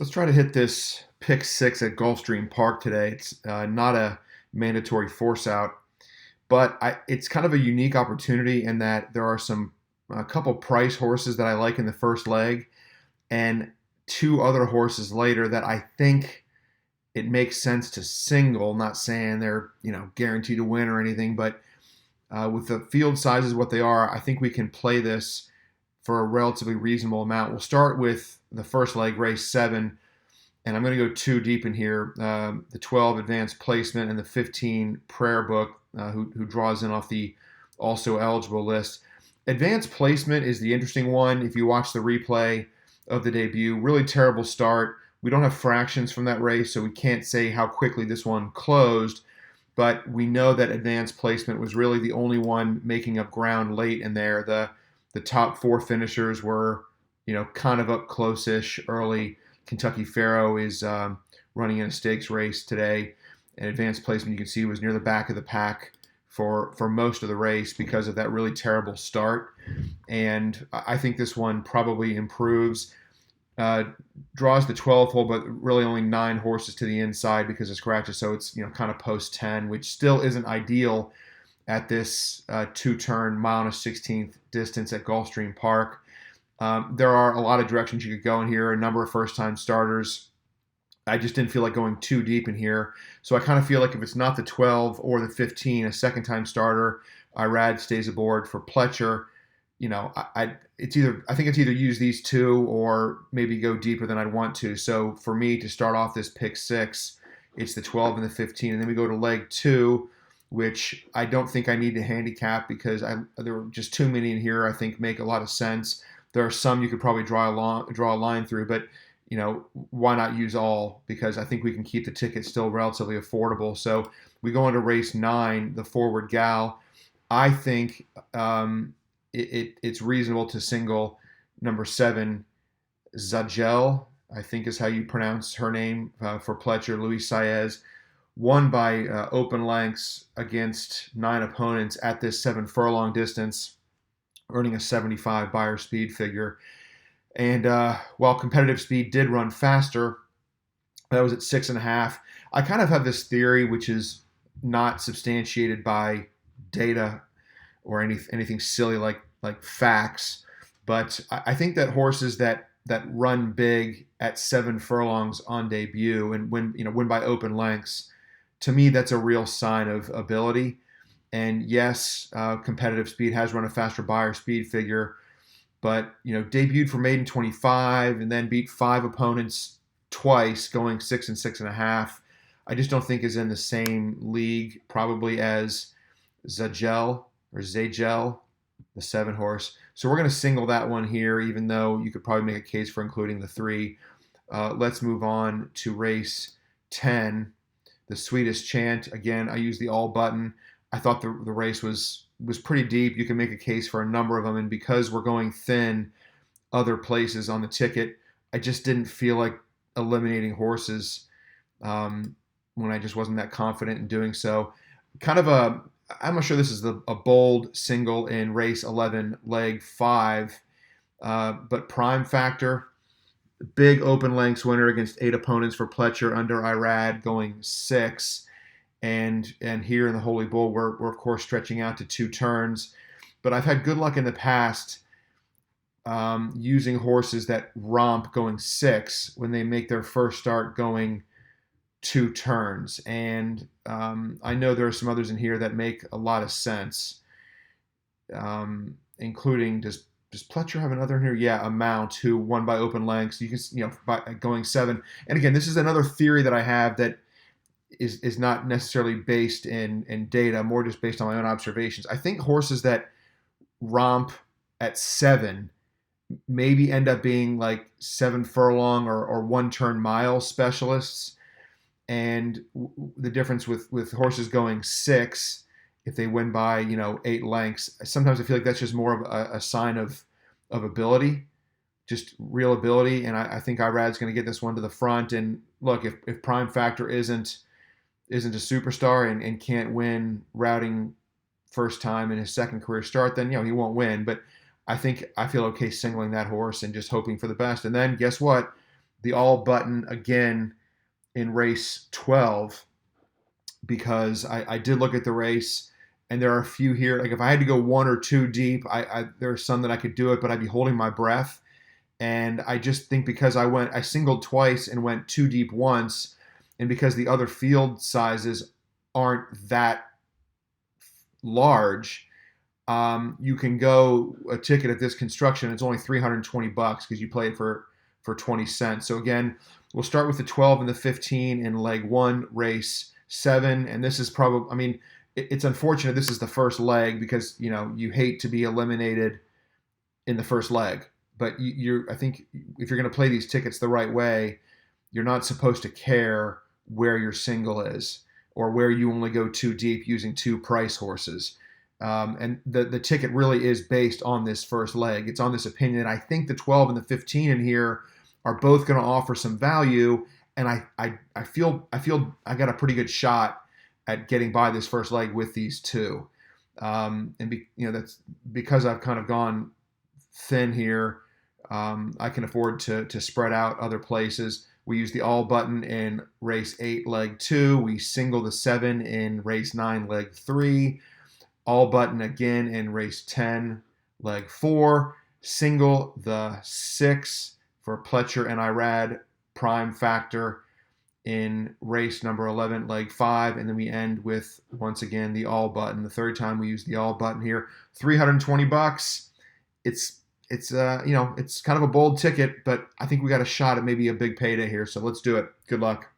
Let's try to hit this pick six at Gulfstream Park today. It's not a mandatory force out, but it's kind of a unique opportunity in that there are a couple price horses that I like in the first leg, and two other horses later that I think it makes sense to single. Not saying they're guaranteed to win or anything, but with the field sizes what they are, I think we can play this for a relatively reasonable amount. We'll start with the first leg, race 7, and I'm going to go too deep in here. The 12 advanced placement and the 15 prayer book, who draws in off the also eligible list. Advanced placement is the interesting one. If you watch the replay of the debut, really terrible start. We don't have fractions from that race, so we can't say how quickly this one closed, but we know that advanced placement was really the only one making up ground late in there. The top 4 finishers were, kind of up close-ish early. Kentucky Pharaoh is running in a stakes race today, and advanced placement, you can see, was near the back of the pack for most of the race because of that really terrible start. And I think this one probably improves. Draws the 12th hole, but really only 9 horses to the inside because of scratches, so it's kind of post 10, which still isn't ideal at this 2-turn mile and a 16th distance at Gulfstream Park. There are a lot of directions you could go in here, a number of first-time starters. I just didn't feel like going too deep in here, so I kind of feel like if it's not the 12 or the 15, a second-time starter, Irad stays aboard for Pletcher. I think it's either use these two or maybe go deeper than I'd want to. So for me to start off this pick 6, it's the 12 and the 15, and then we go to leg 2, which I don't think I need to handicap because there are just too many in here I think make a lot of sense. There are some you could probably draw a line through, but why not use all? Because I think we can keep the ticket still relatively affordable. So we go into race 9, the Forward Gal. I think it's reasonable to single number 7, Zagel, I think is how you pronounce her name, for Pletcher. Luis Saez won by open lengths against 9 opponents at this 7 furlong distance, earning a 75 buyer speed figure. And while competitive speed did run faster, that was at 6.5. I kind of have this theory, which is not substantiated by data or anything silly like facts, but I think that horses that run big at 7 furlongs on debut and win by open lengths, to me that's a real sign of ability. And yes, competitive speed has run a faster buyer speed figure, but debuted for maiden 25 and then beat 5 opponents twice, going 6 and 6.5. I just don't think is in the same league probably as Zagel, the 7 horse. So we're going to single that one here, even though you could probably make a case for including the 3. Let's move on to race 10, the Sweetest Chant. Again, I used the all button. I thought the race was pretty deep. You can make a case for a number of them, and because we're going thin other places on the ticket, I just didn't feel like eliminating horses when I just wasn't that confident in doing so. I'm not sure this is a bold single in race 11, leg 5, but Prime Factor, big open lengths winner against 8 opponents for Pletcher under Irad, going 6. And here in the Holy Bull, we're of course stretching out to 2 turns. But I've had good luck in the past using horses that romp going 6 when they make their first start going 2 turns. And I know there are some others in here that make a lot of sense, including does Pletcher have another in here? Yeah, Amount, who won by open lengths. You can by going 7. And again, this is another theory that I have that is not necessarily based in data, more just based on my own observations. I think horses that romp at 7 maybe end up being like 7 furlong or 1-turn mile specialists. And the difference with horses going 6, if they win by 8 lengths, sometimes I feel like that's just more of a sign of ability, just real ability. And I think Irad's going to get this one to the front. And look, if Prime Factor isn't a superstar and can't win routing first time in his second career start, then he won't win. But I feel okay singling that horse and just hoping for the best. And then guess what? the all button again in race 12 because I did look at the race and there are a few here. Like if I had to go one or two deep, there are some that I could do it, but I'd be holding my breath. And I just think because I singled twice and went too deep once, and because the other field sizes aren't that large, you can go a ticket at this construction. It's only $320 because you play it for 20 cents. So again, we'll start with the 12 and the 15 in leg one, race 7, and this is probably. I mean, it's unfortunate this is the first leg because you hate to be eliminated in the first leg. But I think if you're going to play these tickets the right way, you're not supposed to care where your single is or where you only go too deep using two price horses. And the ticket really is based on this first leg. It's on this opinion. I think the 12 and the 15 in here are both going to offer some value, and I feel I got a pretty good shot at getting by this first leg with these two. That's because I've kind of gone thin here. I can afford to spread out other places. We use the all button in race 8, leg 2. We single the 7 in race 9, leg 3. All button again in race 10, leg 4. Single the 6 for Pletcher and Irad prime factor in race number 11, leg 5. And then we end with, once again, the all button. The third time we use the all button here. $320. It's kind of a bold ticket, but I think we got a shot at maybe a big payday here. So let's do it. Good luck.